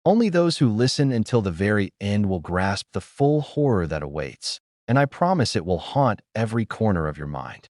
Only those who listen until the very end will grasp the full horror that awaits, and I promise it will haunt every corner of your mind.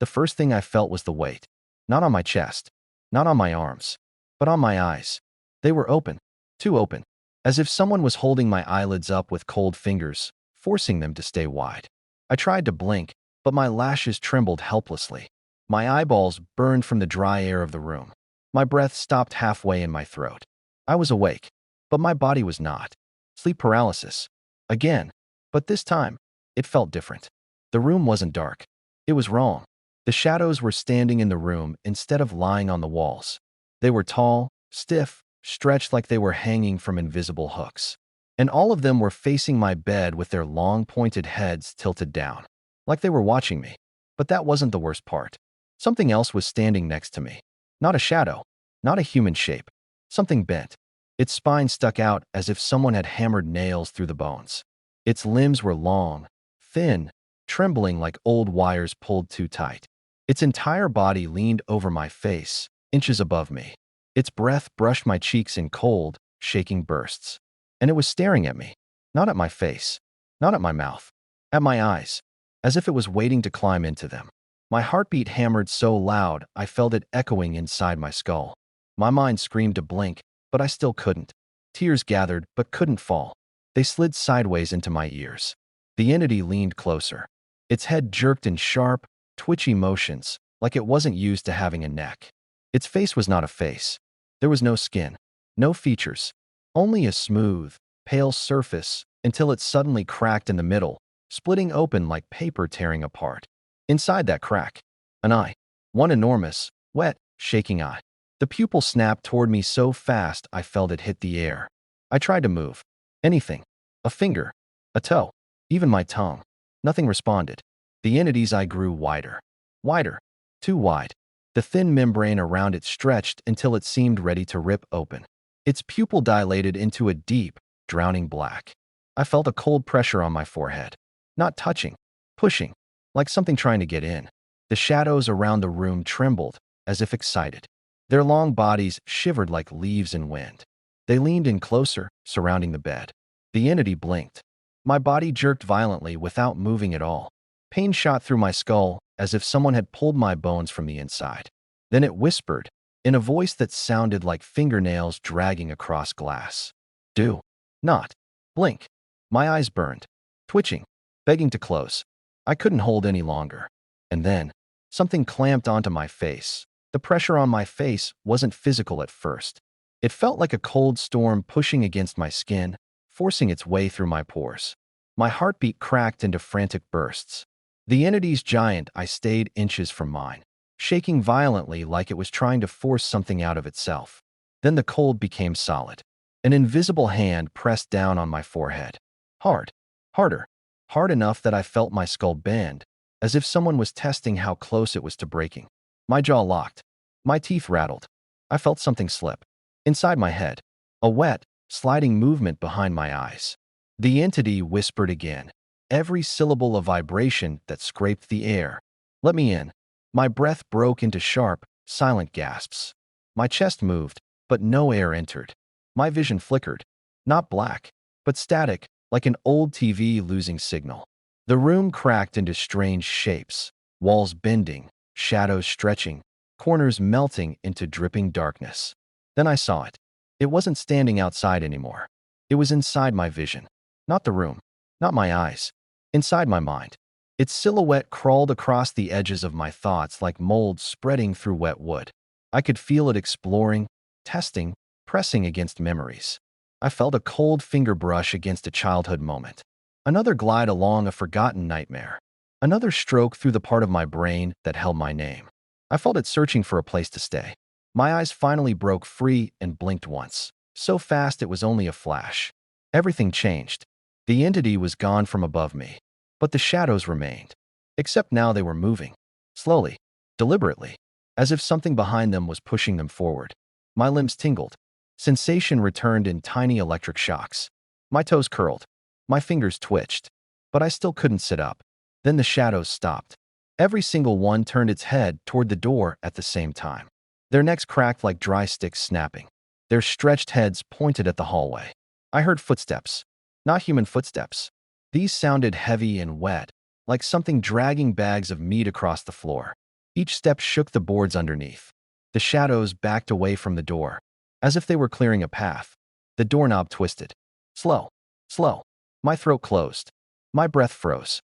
The first thing I felt was the weight, not on my chest, not on my arms, but on my eyes. They were open, too open, as if someone was holding my eyelids up with cold fingers, forcing them to stay wide. I tried to blink, but my lashes trembled helplessly. My eyeballs burned from the dry air of the room. My breath stopped halfway in my throat. I was awake, but my body was not. Sleep paralysis. Again. But this time, it felt different. The room wasn't dark. It was wrong. The shadows were standing in the room instead of lying on the walls. They were tall, stiff, stretched like they were hanging from invisible hooks. And all of them were facing my bed with their long pointed heads tilted down, like they were watching me. But that wasn't the worst part. Something else was standing next to me. Not a shadow, not a human shape. Something bent. Its spine stuck out as if someone had hammered nails through the bones. Its limbs were long, thin, trembling like old wires pulled too tight. Its entire body leaned over my face, inches above me. Its breath brushed my cheeks in cold, shaking bursts. And it was staring at me, not at my face, not at my mouth, at my eyes, as if it was waiting to climb into them. My heartbeat hammered so loud I felt it echoing inside my skull. My mind screamed to blink, but I still couldn't. Tears gathered, but couldn't fall. They slid sideways into my ears. The entity leaned closer. Its head jerked in sharp, twitchy motions, like it wasn't used to having a neck. Its face was not a face. There was no skin, no features, only a smooth, pale surface until it suddenly cracked in the middle, splitting open like paper tearing apart. Inside that crack, an eye. One enormous, wet, shaking eye. The pupil snapped toward me so fast I felt it hit the air. I tried to move. Anything. A finger. A toe. Even my tongue. Nothing responded. The entity's eye grew wider. Wider. Too wide. The thin membrane around it stretched until it seemed ready to rip open. Its pupil dilated into a deep, drowning black. I felt a cold pressure on my forehead. Not touching. Pushing. Like something trying to get in. The shadows around the room trembled, as if excited. Their long bodies shivered like leaves in wind. They leaned in closer, surrounding the bed. The entity blinked. My body jerked violently without moving at all. Pain shot through my skull as if someone had pulled my bones from the inside. Then it whispered, in a voice that sounded like fingernails dragging across glass. Do not blink. My eyes burned, twitching, begging to close. I couldn't hold any longer. And then, something clamped onto my face. The pressure on my face wasn't physical at first. It felt like a cold storm pushing against my skin, forcing its way through my pores. My heartbeat cracked into frantic bursts. The entity's giant eye stayed inches from mine, shaking violently like it was trying to force something out of itself. Then the cold became solid. An invisible hand pressed down on my forehead. Hard. Harder. Hard enough that I felt my skull bend, as if someone was testing how close it was to breaking. My jaw locked. My teeth rattled. I felt something slip. Inside my head. A wet, sliding movement behind my eyes. The entity whispered again, every syllable a vibration that scraped the air. Let me in. My breath broke into sharp, silent gasps. My chest moved, but no air entered. My vision flickered. Not black, but static, like an old TV losing signal. The room cracked into strange shapes, walls bending, shadows stretching, corners melting into dripping darkness. Then I saw it. It wasn't standing outside anymore. It was inside my vision. Not the room, not my eyes. Inside my mind. Its silhouette crawled across the edges of my thoughts like mold spreading through wet wood. I could feel it exploring, testing, pressing against memories. I felt a cold finger brush against a childhood moment. Another glide along a forgotten nightmare. Another stroke through the part of my brain that held my name. I felt it searching for a place to stay. My eyes finally broke free and blinked once. So fast it was only a flash. Everything changed. The entity was gone from above me. But the shadows remained. Except now they were moving. Slowly. Deliberately. As if something behind them was pushing them forward. My limbs tingled. Sensation returned in tiny electric shocks. My toes curled. My fingers twitched. But I still couldn't sit up. Then the shadows stopped. Every single one turned its head toward the door at the same time. Their necks cracked like dry sticks snapping. Their stretched heads pointed at the hallway. I heard footsteps. Not human footsteps. These sounded heavy and wet, like something dragging bags of meat across the floor. Each step shook the boards underneath. The shadows backed away from the door, as if they were clearing a path. The doorknob twisted. Slow, slow. My throat closed. My breath froze.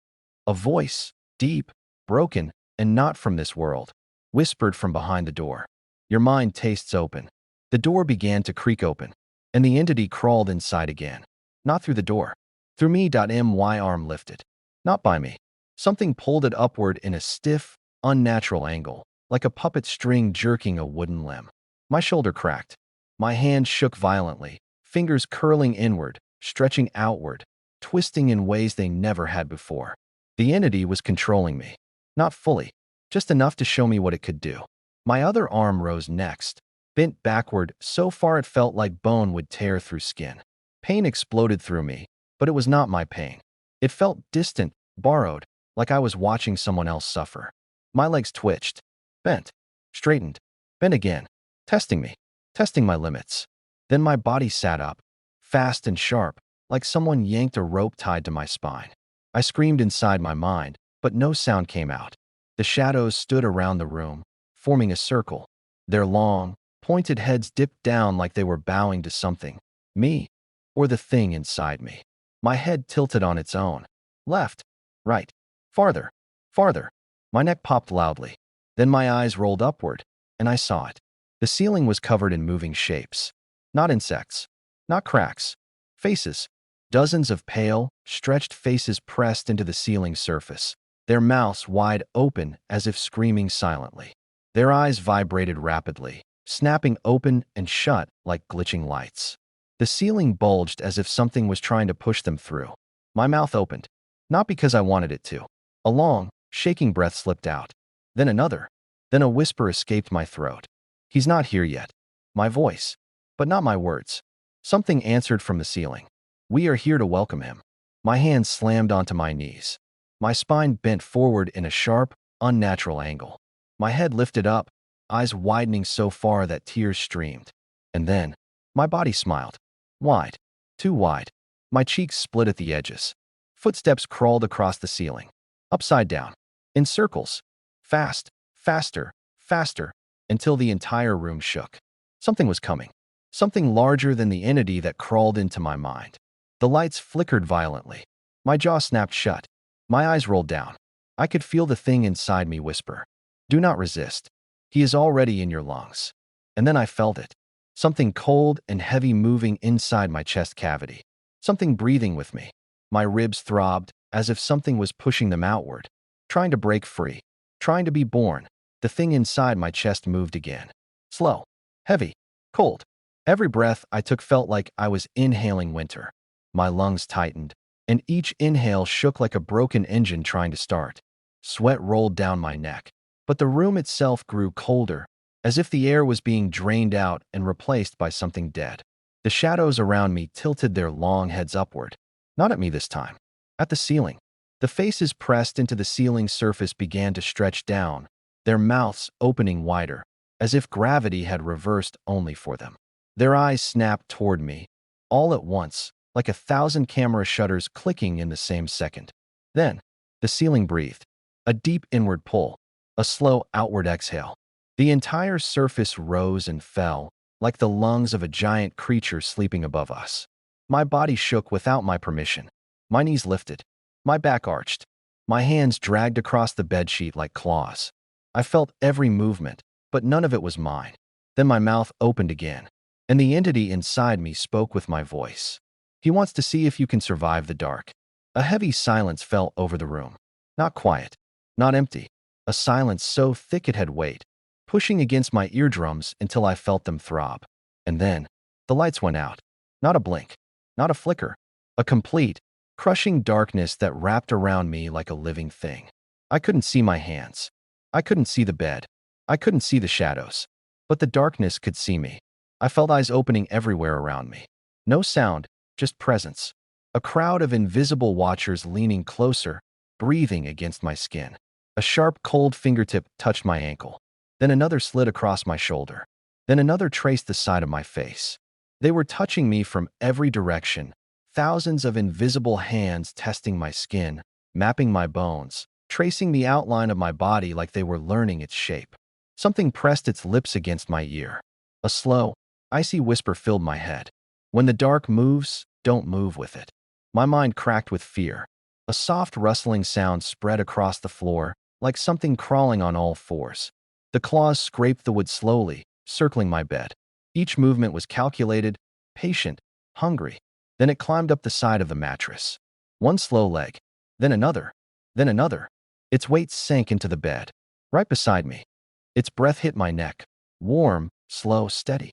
A voice, deep, broken, and not from this world, whispered from behind the door. Your mind tastes open. The door began to creak open, and the entity crawled inside again. Not through the door. Through me. My arm lifted. Not by me. Something pulled it upward in a stiff, unnatural angle, like a puppet string jerking a wooden limb. My shoulder cracked. My hand shook violently, fingers curling inward, stretching outward, twisting in ways they never had before. The entity was controlling me. Not fully, just enough to show me what it could do. My other arm rose next, bent backward so far it felt like bone would tear through skin. Pain exploded through me, but it was not my pain. It felt distant, borrowed, like I was watching someone else suffer. My legs twitched, bent, straightened, bent again, testing me, testing my limits. Then my body sat up, fast and sharp, like someone yanked a rope tied to my spine. I screamed inside my mind, but no sound came out. The shadows stood around the room, forming a circle. Their long, pointed heads dipped down like they were bowing to something. Me, or the thing inside me. My head tilted on its own. Left, right, farther, farther. My neck popped loudly. Then my eyes rolled upward, and I saw it. The ceiling was covered in moving shapes. Not insects, not cracks. Faces. Dozens of pale, stretched faces pressed into the ceiling surface, their mouths wide open as if screaming silently. Their eyes vibrated rapidly, snapping open and shut like glitching lights. The ceiling bulged as if something was trying to push them through. My mouth opened, not because I wanted it to. A long, shaking breath slipped out. Then another. Then a whisper escaped my throat. He's not here yet. My voice, but not my words. Something answered from the ceiling. We are here to welcome him. My hands slammed onto my knees. My spine bent forward in a sharp, unnatural angle. My head lifted up, eyes widening so far that tears streamed. And then, my body smiled. Wide. Too wide. My cheeks split at the edges. Footsteps crawled across the ceiling. Upside down. In circles. Fast. Faster. Faster. Until the entire room shook. Something was coming. Something larger than the entity that crawled into my mind. The lights flickered violently. My jaw snapped shut. My eyes rolled down. I could feel the thing inside me whisper, "Do not resist. He is already in your lungs." And then I felt it. Something cold and heavy moving inside my chest cavity. Something breathing with me. My ribs throbbed, as if something was pushing them outward, trying to break free, trying to be born. The thing inside my chest moved again. Slow, heavy, cold. Every breath I took felt like I was inhaling winter. My lungs tightened, and each inhale shook like a broken engine trying to start. Sweat rolled down my neck, but the room itself grew colder, as if the air was being drained out and replaced by something dead. The shadows around me tilted their long heads upward. Not at me this time. At the ceiling. The faces pressed into the ceiling surface began to stretch down, their mouths opening wider, as if gravity had reversed only for them. Their eyes snapped toward me, all at once, like 1,000 camera shutters clicking in the same second. Then, the ceiling breathed. A deep inward pull, a slow outward exhale. The entire surface rose and fell, like the lungs of a giant creature sleeping above us. My body shook without my permission. My knees lifted. My back arched. My hands dragged across the bedsheet like claws. I felt every movement, but none of it was mine. Then my mouth opened again, and the entity inside me spoke with my voice. He wants to see if you can survive the dark. A heavy silence fell over the room. Not quiet, not empty. A silence so thick it had weight, pushing against my eardrums until I felt them throb. And then, the lights went out. Not a blink, not a flicker. A complete, crushing darkness that wrapped around me like a living thing. I couldn't see my hands. I couldn't see the bed. I couldn't see the shadows. But the darkness could see me. I felt eyes opening everywhere around me. No sound, just presence. A crowd of invisible watchers leaning closer, breathing against my skin. A sharp, cold fingertip touched my ankle. Then another slid across my shoulder. Then another traced the side of my face. They were touching me from every direction, thousands of invisible hands testing my skin, mapping my bones, tracing the outline of my body like they were learning its shape. Something pressed its lips against my ear. A slow, icy whisper filled my head. When the dark moves, don't move with it. My mind cracked with fear. A soft rustling sound spread across the floor, like something crawling on all fours. The claws scraped the wood slowly, circling my bed. Each movement was calculated, patient, hungry. Then it climbed up the side of the mattress. One slow leg, then another, then another. Its weight sank into the bed, right beside me. Its breath hit my neck. Warm, slow, steady.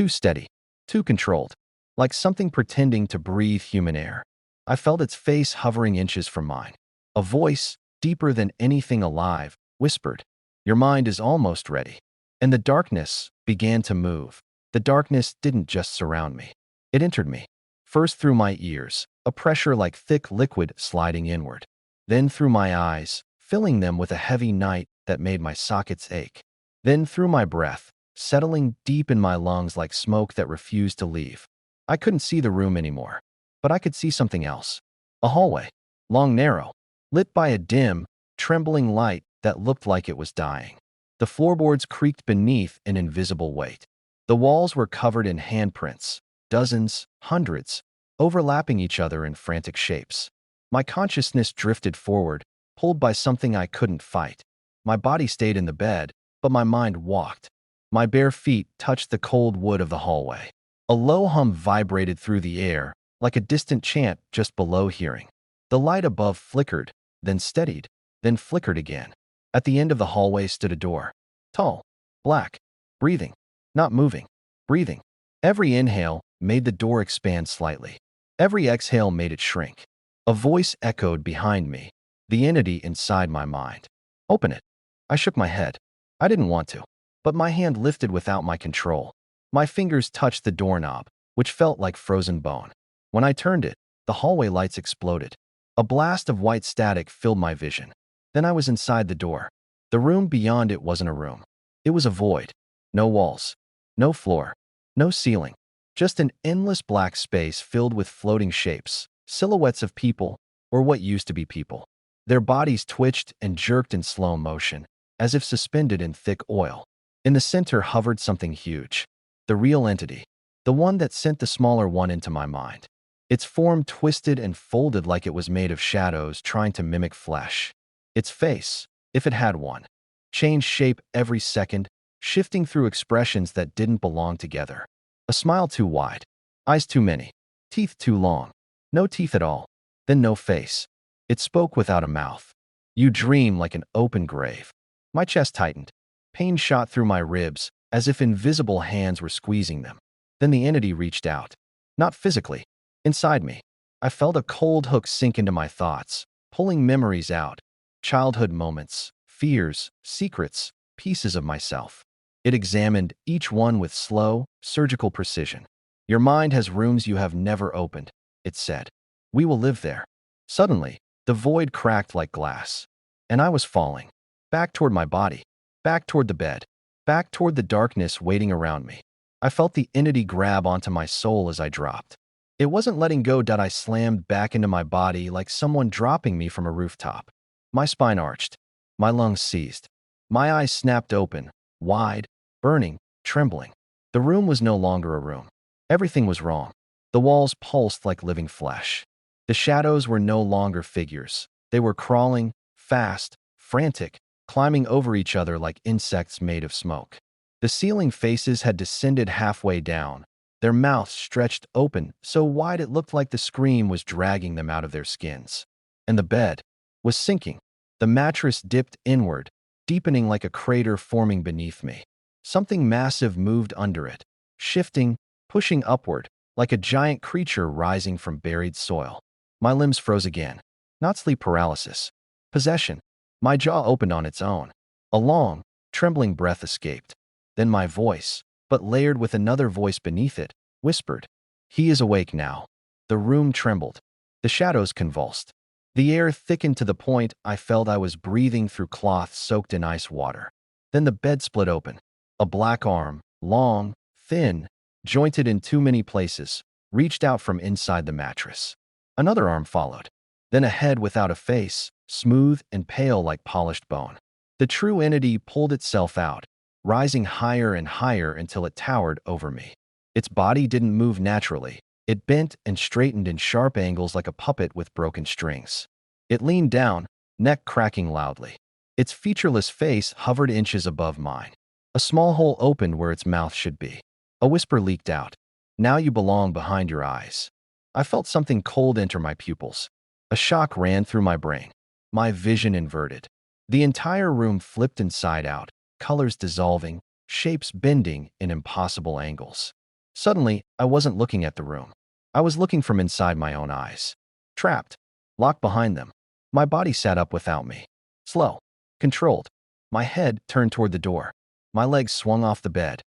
Steady, too controlled. Like something pretending to breathe human air. I felt its face hovering inches from mine. A voice, deeper than anything alive, whispered, "Your mind is almost ready." And the darkness began to move. The darkness didn't just surround me. It entered me. First through my ears, a pressure like thick liquid sliding inward. Then through my eyes, filling them with a heavy night that made my sockets ache. Then through my breath, settling deep in my lungs like smoke that refused to leave. I couldn't see the room anymore, but I could see something else. A hallway, long, narrow, lit by a dim, trembling light that looked like it was dying. The floorboards creaked beneath an invisible weight. The walls were covered in handprints, dozens, hundreds, overlapping each other in frantic shapes. My consciousness drifted forward, pulled by something I couldn't fight. My body stayed in the bed, but my mind walked. My bare feet touched the cold wood of the hallway. A low hum vibrated through the air, like a distant chant just below hearing. The light above flickered, then steadied, then flickered again. At the end of the hallway stood a door. Tall, black, breathing, not moving, breathing. Every inhale made the door expand slightly. Every exhale made it shrink. A voice echoed behind me, the entity inside my mind. "Open it." I shook my head. I didn't want to, but my hand lifted without my control. My fingers touched the doorknob, which felt like frozen bone. When I turned it, the hallway lights exploded. A blast of white static filled my vision. Then I was inside the door. The room beyond it wasn't a room. It was a void. No walls, no floor, no ceiling. Just an endless black space filled with floating shapes, silhouettes of people, or what used to be people. Their bodies twitched and jerked in slow motion, as if suspended in thick oil. In the center hovered something huge. The real entity. The one that sent the smaller one into my mind. Its form twisted and folded like it was made of shadows trying to mimic flesh. Its face, if it had one, changed shape every second, shifting through expressions that didn't belong together. A smile too wide, eyes too many, teeth too long, no teeth at all, then no face. It spoke without a mouth. "You dream like an open grave." My chest tightened. Pain shot through my ribs, as if invisible hands were squeezing them. Then the entity reached out. Not physically. Inside me, I felt a cold hook sink into my thoughts, pulling memories out. Childhood moments, fears, secrets, pieces of myself. It examined each one with slow, surgical precision. "Your mind has rooms you have never opened," it said. "We will live there." Suddenly, the void cracked like glass, and I was falling. Back toward my body, back toward the bed, back toward the darkness waiting around me. I felt the entity grab onto my soul as I dropped. It wasn't letting go. I slammed back into my body like someone dropping me from a rooftop. My spine arched. My lungs seized. My eyes snapped open, wide, burning, trembling. The room was no longer a room. Everything was wrong. The walls pulsed like living flesh. The shadows were no longer figures. They were crawling, fast, frantic, climbing over each other like insects made of smoke. The ceiling faces had descended halfway down, their mouths stretched open so wide it looked like the scream was dragging them out of their skins. And the bed was sinking. The mattress dipped inward, deepening like a crater forming beneath me. Something massive moved under it, shifting, pushing upward, like a giant creature rising from buried soil. My limbs froze again. Not sleep paralysis. Possession. My jaw opened on its own. A long, trembling breath escaped. Then my voice, but layered with another voice beneath it, whispered, "He is awake now." The room trembled. The shadows convulsed. The air thickened to the point I felt I was breathing through cloth soaked in ice water. Then the bed split open. A black arm, long, thin, jointed in too many places, reached out from inside the mattress. Another arm followed. Then a head without a face, smooth and pale like polished bone. The true entity pulled itself out, rising higher and higher until it towered over me. Its body didn't move naturally. It bent and straightened in sharp angles like a puppet with broken strings. It leaned down, neck cracking loudly. Its featureless face hovered inches above mine. A small hole opened where its mouth should be. A whisper leaked out. "Now you belong behind your eyes." I felt something cold enter my pupils. A shock ran through my brain. My vision inverted. The entire room flipped inside out, colors dissolving, shapes bending in impossible angles. Suddenly, I wasn't looking at the room. I was looking from inside my own eyes. Trapped, locked behind them. My body sat up without me. Slow, controlled. My head turned toward the door. My legs swung off the bed.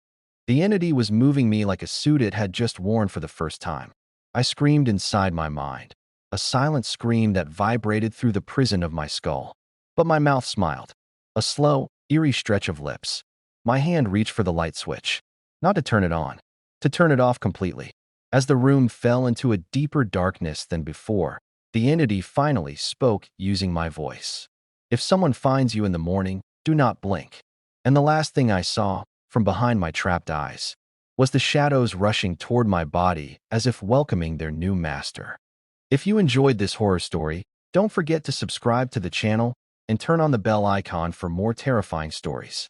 The entity was moving me like a suit it had just worn for the first time. I screamed inside my mind, a silent scream that vibrated through the prison of my skull. But my mouth smiled, a slow, eerie stretch of lips. My hand reached for the light switch, not to turn it on, to turn it off completely. As the room fell into a deeper darkness than before, the entity finally spoke using my voice. "If someone finds you in the morning, do not blink." And the last thing I saw, from behind my trapped eyes, was the shadows rushing toward my body as if welcoming their new master. If you enjoyed this horror story, don't forget to subscribe to the channel and turn on the bell icon for more terrifying stories.